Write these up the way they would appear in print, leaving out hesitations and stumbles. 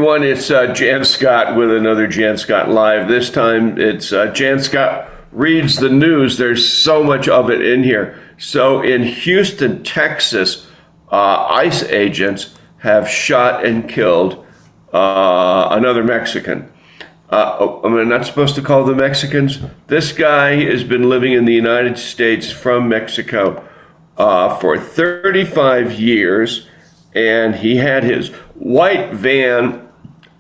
Everyone, it's Jann Scott with another Jann Scott Live. This time it's Jann Scott reads the news. There's so much of it in here. So in Houston, Texas, ICE agents have shot and killed another Mexican. I'm not supposed to call them Mexicans. This guy has been living in the United States from Mexico for 35 years, and he had his white van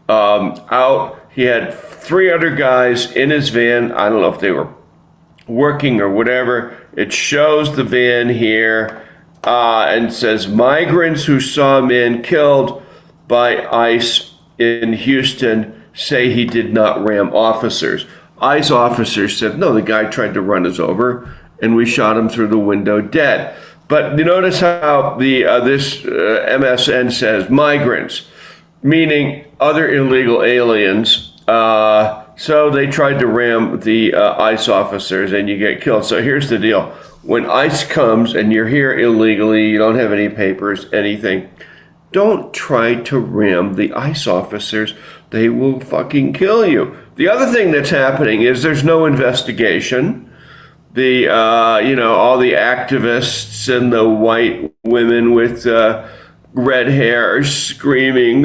out. He had 3 other guys in his van. I don't know if they were working or whatever. It shows the van here and says migrants who saw man killed by ICE in Houston say he did not ram officers. ICE officers said, no, the guy tried to run us over and we shot him through the window dead. But you notice how the this MSN says migrants, meaning other illegal aliens. So they tried to ram the ICE officers and you get killed. So here's the deal. When ICE comes and you're here illegally, you don't have any papers, anything, don't try to ram the ICE officers. They will fucking kill you. The other thing that's happening is there's no investigation. The, all the activists and the white women with red hair are screaming.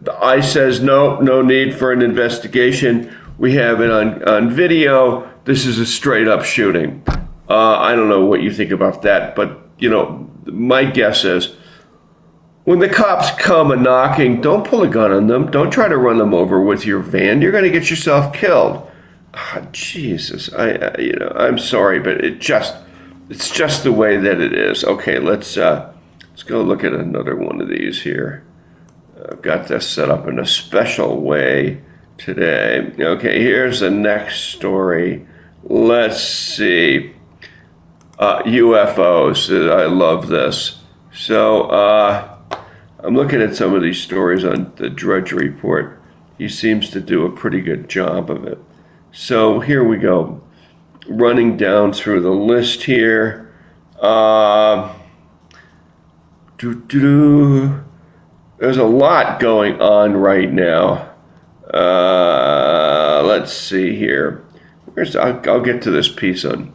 The ICE says, no need for an investigation. We have it on video. This is a straight up shooting. I don't know what you think about that, but, my guess is when the cops come a knocking, don't pull a gun on them. Don't try to run them over with your van. You're going to get yourself killed. Jesus, I'm sorry, but it's just the way that it is. Okay, let's go look at another one of these here. I've got this set up in a special way today. Okay, here's the next story. Let's see. UFOs. I love this. So I'm looking at some of these stories on the Drudge Report. He seems to do a pretty good job of it. So here we go, running down through the list here. There's a lot going on right now. Let's see here. I'll get to this piece on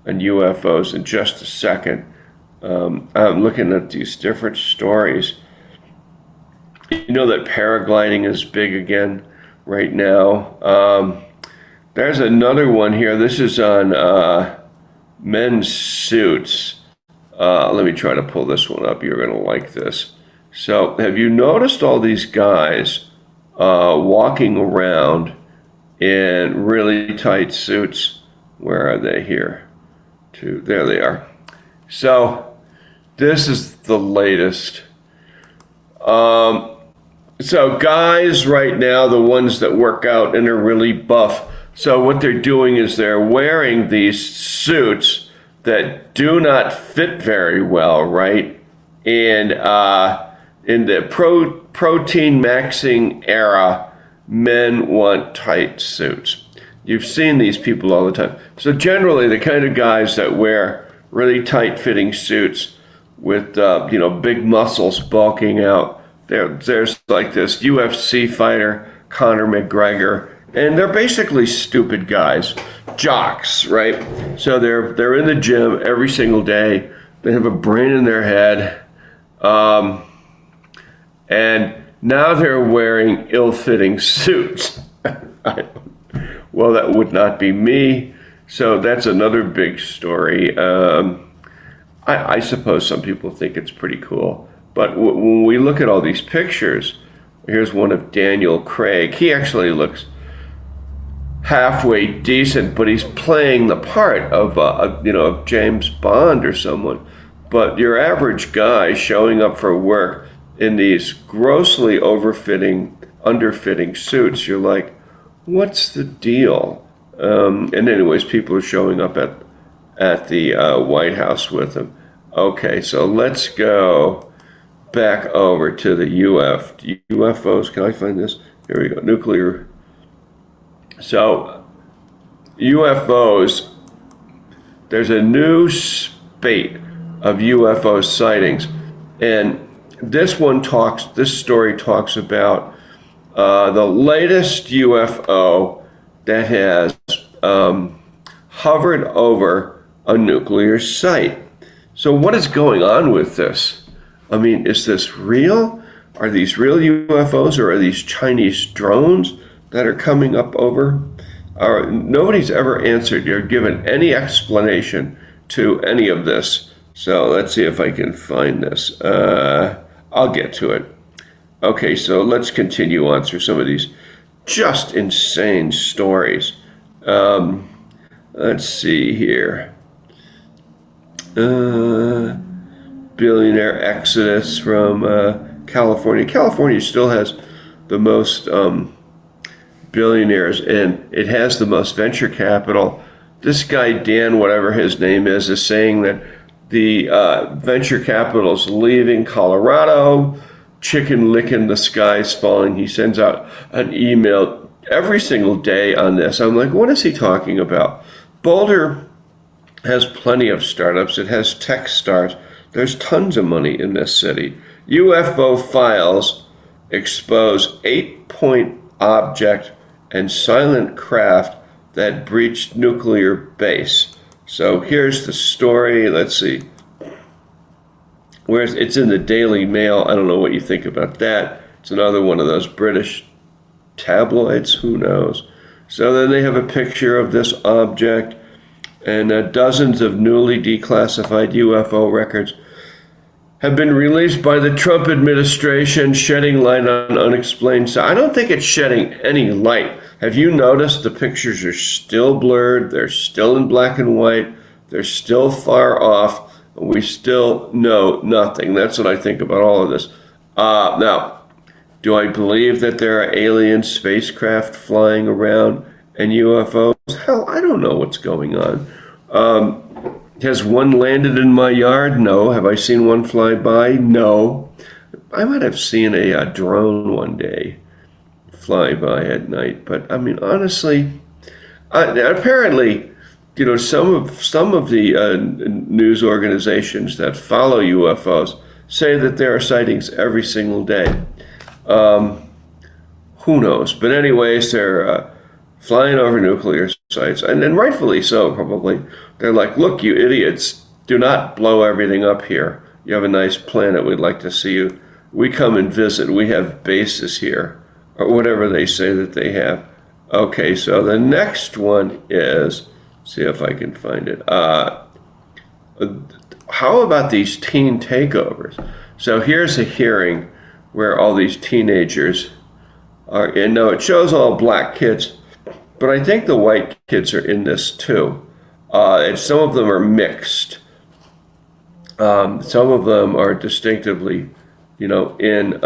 UFOs in just a second. I'm looking at these different stories. You know that paragliding is big again right now. There's another one here. This is on men's suits. Let me try to pull this one up. You're going to like this. So have you noticed all these guys walking around in really tight suits? Where are they here? There they are. So this is the latest. So guys right now, the ones that work out and are really buff, so what they're doing is they're wearing these suits that do not fit very well, right? And in the protein maxing era, men want tight suits. You've seen these people all the time. So generally, the kind of guys that wear really tight-fitting suits with big muscles bulking out. There's like this UFC fighter, Conor McGregor. And they're basically stupid guys, jocks, right? So they're in the gym every single day. They have a brain in their head. And now they're wearing ill-fitting suits. Well, that would not be me. So that's another big story. I suppose some people think it's pretty cool. But when we look at all these pictures, here's one of Daniel Craig. He actually looks halfway decent, but he's playing the part of James Bond or someone. But your average guy showing up for work in these grossly underfitting suits, you're like, what's the deal? And anyways, people are showing up at the White House with him. Okay, so let's go back over to the UFOs. Can I find this? Here we go. Nuclear. So, UFOs, there's a new spate of UFO sightings. And this story talks about the latest UFO that has hovered over a nuclear site. So what is going on with this? I mean, is this real? Are these real UFOs, or are these Chinese drones that are coming up over? Nobody's ever answered or given any explanation to any of this. So let's see if I can find this. I'll get to it. Okay, so let's continue on through some of these just insane stories. Let's see here. Billionaire exodus from California. California still has the most billionaires, and it has the most venture capital. This guy, Dan, whatever his name is saying that the venture capital is leaving Colorado, chicken licking, the sky's falling. He sends out an email every single day on this. I'm like, what is he talking about? Boulder has plenty of startups. It has tech stars. There's tons of money in this city. UFO files expose 8-point object and silent craft that breached nuclear base. So here's the story. Let's see. It's in the Daily Mail. I don't know what you think about that. It's another one of those British tabloids. Who knows? So then they have a picture of this object, and dozens of newly declassified UFO records have been released by the Trump administration, shedding light on unexplained. So I don't think it's shedding any light. Have you noticed the pictures are still blurred? They're still in black and white. They're still far off. We still know nothing. That's what I think about all of this. Now, do I believe that there are alien spacecraft flying around and UFOs? Hell, I don't know what's going on. Has one landed in my yard? No. Have I seen one fly by? No. I might have seen a drone one day fly by at night, but I mean, honestly, apparently, you know, some of the news organizations that follow UFOs say that there are sightings every single day. Who knows? But anyways, they're flying over nuclear sites, and rightfully so, probably. They're like, look, you idiots, do not blow everything up here. You have a nice planet. We'd like to see you. We come and visit. We have bases here, or whatever they say that they have. Okay, so the next one is, see if I can find it. How about these teen takeovers? So here's a hearing where all these teenagers are in. Now, it shows all black kids, but I think the white kids are in this too. And some of them are mixed. Some of them are distinctively, you know, in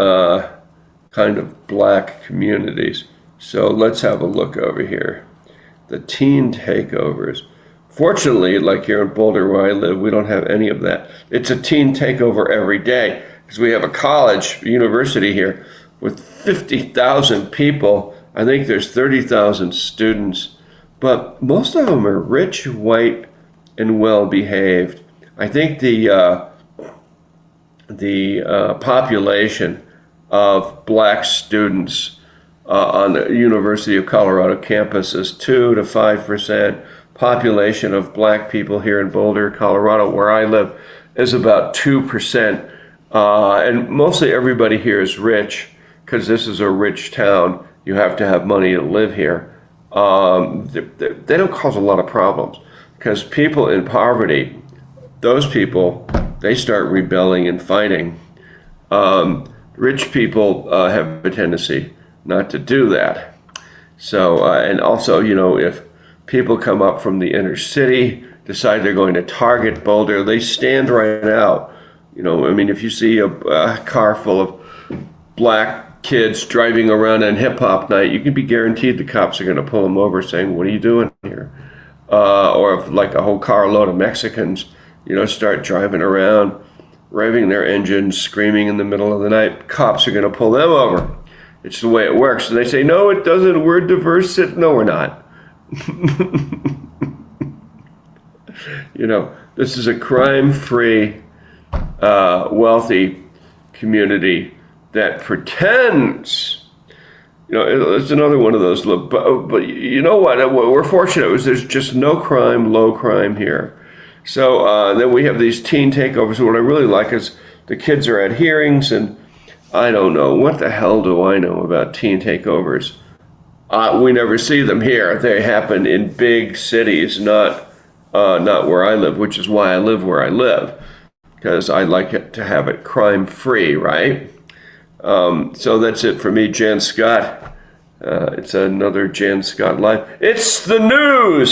kind of black communities. So let's have a look over here. The teen takeovers. Fortunately, like here in Boulder where I live, we don't have any of that. It's a teen takeover every day because we have a college, university here with 50,000 people. I think there's 30,000 students, but most of them are rich, white, and well-behaved. I think the population of black students on the University of Colorado campus is 2 to 5%. Population of black people here in Boulder, Colorado, where I live, is about 2%. And mostly everybody here is rich because this is a rich town. You have to have money to live here. They don't cause a lot of problems because people in poverty, those people, they start rebelling and fighting. Rich people have a tendency not to do that. So, and also, you know, if people come up from the inner city, decide they're going to target Boulder, they stand right out. You know, I mean, if you see a car full of black kids driving around on hip hop night, you can be guaranteed the cops are going to pull them over saying, what are you doing here? Or if like a whole carload of Mexicans, you know, start driving around, revving their engines, screaming in the middle of the night, cops are going to pull them over. It's the way it works. And they say, no, it doesn't. We're diverse. No, we're not. You know, this is a crime-free, wealthy community that pretends. You know, it's another one of those. But you know what? We're fortunate. There's just no crime, low crime here. So then we have these teen takeovers. What I really like is the kids are at hearings, and I don't know. What the hell do I know about teen takeovers? We never see them here. They happen in big cities, not where I live, which is why I live where I live, because I like it to have it crime-free, right? So that's it for me, Jann Scott. It's another Jann Scott Live. It's the news!